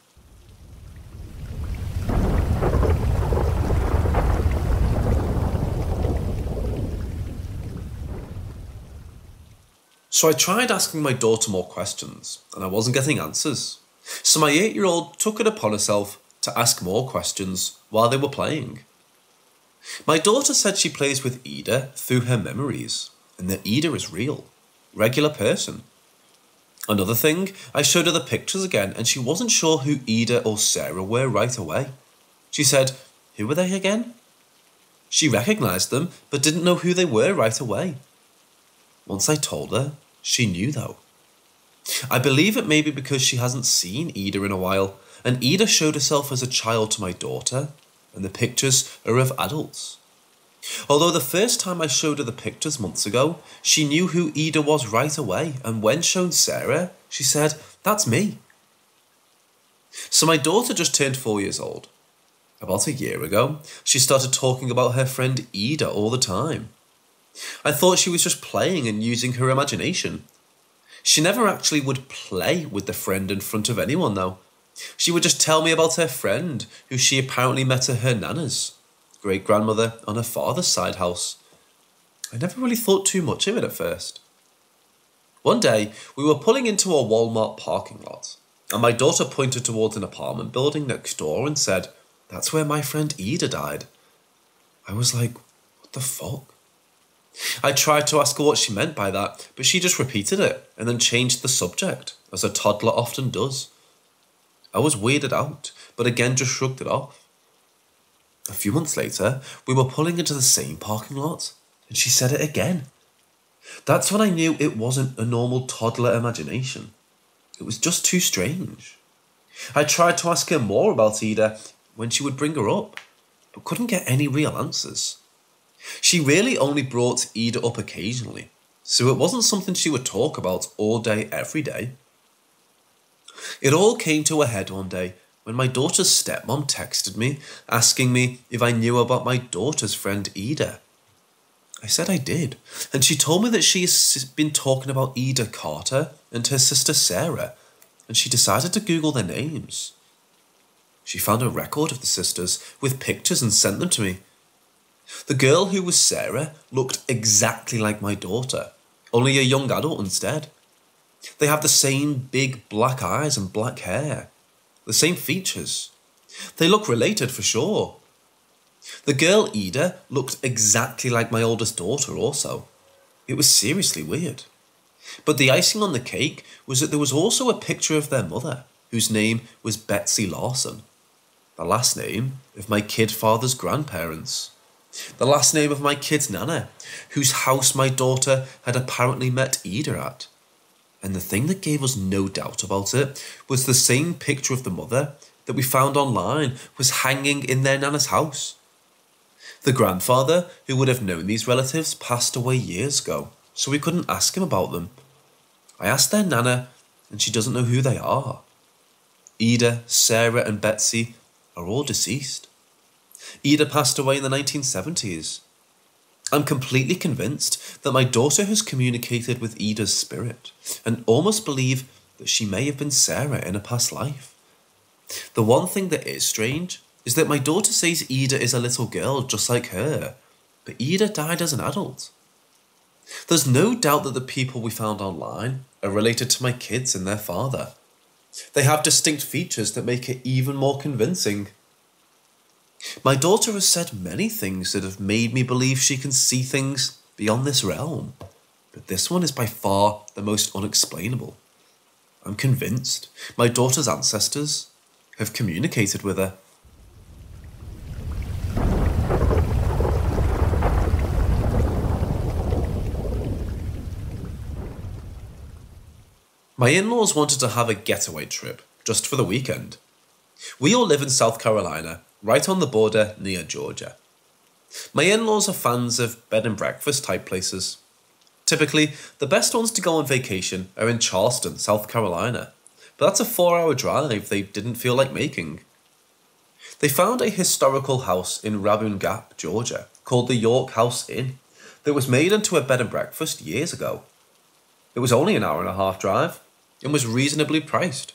So I tried asking my daughter more questions, and I wasn't getting answers. So my 8-year-old took it upon herself to ask more questions while they were playing. My daughter said she plays with Ida through her memories, and that Ida is real, regular person. Another thing, I showed her the pictures again, and she wasn't sure who Ida or Sarah were right away. She said, "Who were they again?" She recognised them, but didn't know who they were right away. Once I told her, she knew though. I believe it may be because she hasn't seen Ida in a while, and Ida showed herself as a child to my daughter, and the pictures are of adults. Although the first time I showed her the pictures months ago, she knew who Ida was right away, and when shown Sarah, she said, "That's me." So my daughter just turned 4 years old. About a year ago, she started talking about her friend Ida all the time. I thought she was just playing and using her imagination. She never actually would play with the friend in front of anyone though. She would just tell me about her friend, who she apparently met at her nana's great-grandmother on her father's side house. I never really thought too much of it at first. One day, we were pulling into a Walmart parking lot, and my daughter pointed towards an apartment building next door and said, "That's where my friend Ida died." I was like, what the fuck? I tried to ask her what she meant by that, but she just repeated it and then changed the subject, as a toddler often does. I was weirded out, but again just shrugged it off. A few months later, we were pulling into the same parking lot, and she said it again. That's when I knew it wasn't a normal toddler imagination. It was just too strange. I tried to ask her more about Ida when she would bring her up, but couldn't get any real answers. She really only brought Ida up occasionally, so it wasn't something she would talk about all day, every day. It all came to a head one day when my daughter's stepmom texted me, asking me if I knew about my daughter's friend Ida. I said I did, and she told me that she has been talking about Ida Carter and her sister Sarah, and she decided to Google their names. She found a record of the sisters with pictures and sent them to me. The girl who was Sarah looked exactly like my daughter, only a young adult instead. They have the same big black eyes and black hair, the same features. They look related for sure. The girl Ida looked exactly like my oldest daughter also. It was seriously weird. But the icing on the cake was that there was also a picture of their mother, whose name was Betsy Lawson, the last name of my kid father's grandparents. The last name of my kid's nana, whose house my daughter had apparently met Ida at. And the thing that gave us no doubt about it was the same picture of the mother that we found online was hanging in their nana's house. The grandfather, who would have known these relatives, passed away years ago, so we couldn't ask him about them. I asked their nana, and she doesn't know who they are. Ida, Sarah and Betsy are all deceased. Ida passed away in the 1970s. I'm completely convinced that my daughter has communicated with Ida's spirit and almost believe that she may have been Sarah in a past life. The one thing that is strange is that my daughter says Ida is a little girl just like her, but Ida died as an adult. There's no doubt that the people we found online are related to my kids and their father. They have distinct features that make it even more convincing. My daughter has said many things that have made me believe she can see things beyond this realm, but this one is by far the most unexplainable. I'm convinced my daughter's ancestors have communicated with her. My in-laws wanted to have a getaway trip, just for the weekend. We all live in South Carolina, right on the border near Georgia. My in-laws are fans of bed and breakfast type places. Typically, the best ones to go on vacation are in Charleston, South Carolina, but that's a 4-hour drive they didn't feel like making. They found a historical house in Raboon Gap, Georgia, called the York House Inn, that was made into a bed and breakfast years ago. It was only an 1.5-hour drive and was reasonably priced.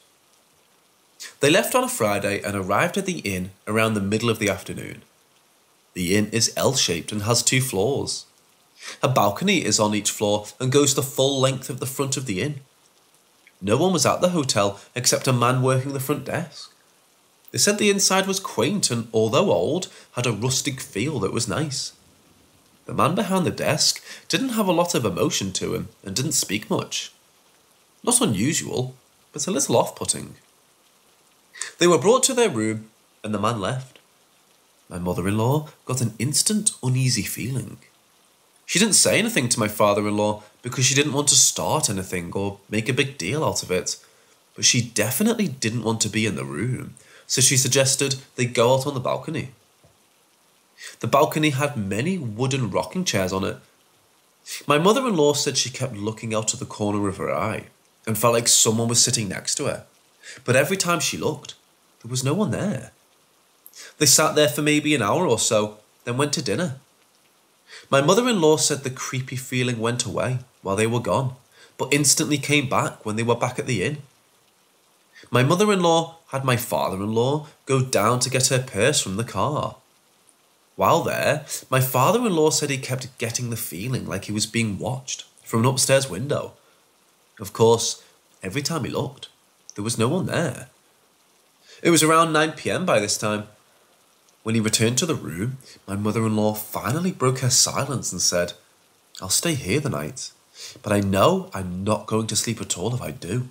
They left on a Friday and arrived at the inn around the middle of the afternoon. The inn is L-shaped and has 2 floors. A balcony is on each floor and goes the full length of the front of the inn. No one was at the hotel except a man working the front desk. They said the inside was quaint and, although old, had a rustic feel that was nice. The man behind the desk didn't have a lot of emotion to him and didn't speak much. Not unusual, but a little off-putting. They were brought to their room and the man left. My mother-in-law got an instant uneasy feeling. She didn't say anything to my father-in-law because she didn't want to start anything or make a big deal out of it, but she definitely didn't want to be in the room, so she suggested they go out on the balcony. The balcony had many wooden rocking chairs on it. My mother-in-law said she kept looking out of the corner of her eye and felt like someone was sitting next to her, but every time she looked, there was no one there. They sat there for maybe an hour or so, then went to dinner. My mother-in-law said the creepy feeling went away while they were gone, but instantly came back when they were back at the inn. My mother-in-law had my father-in-law go down to get her purse from the car. While there, my father-in-law said he kept getting the feeling like he was being watched from an upstairs window. Of course, every time he looked, there was no one there. It was around 9 p.m. by this time. When he returned to the room, my mother-in-law finally broke her silence and said, "I'll stay here the night, but I know I'm not going to sleep at all if I do."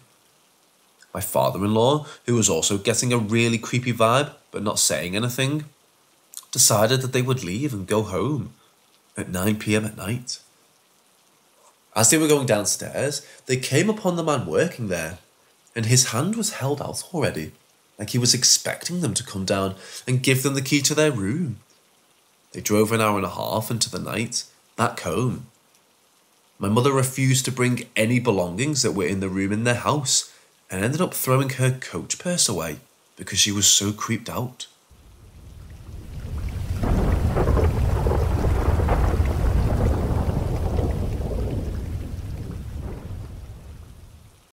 My father-in-law, who was also getting a really creepy vibe but not saying anything, decided that they would leave and go home at 9 p.m. at night. As they were going downstairs, they came upon the man working there, and his hand was held out already, like he was expecting them to come down and give them the key to their room. They drove an 1.5 hours into the night, back home. My mother refused to bring any belongings that were in the room in their house and ended up throwing her coach purse away because she was so creeped out.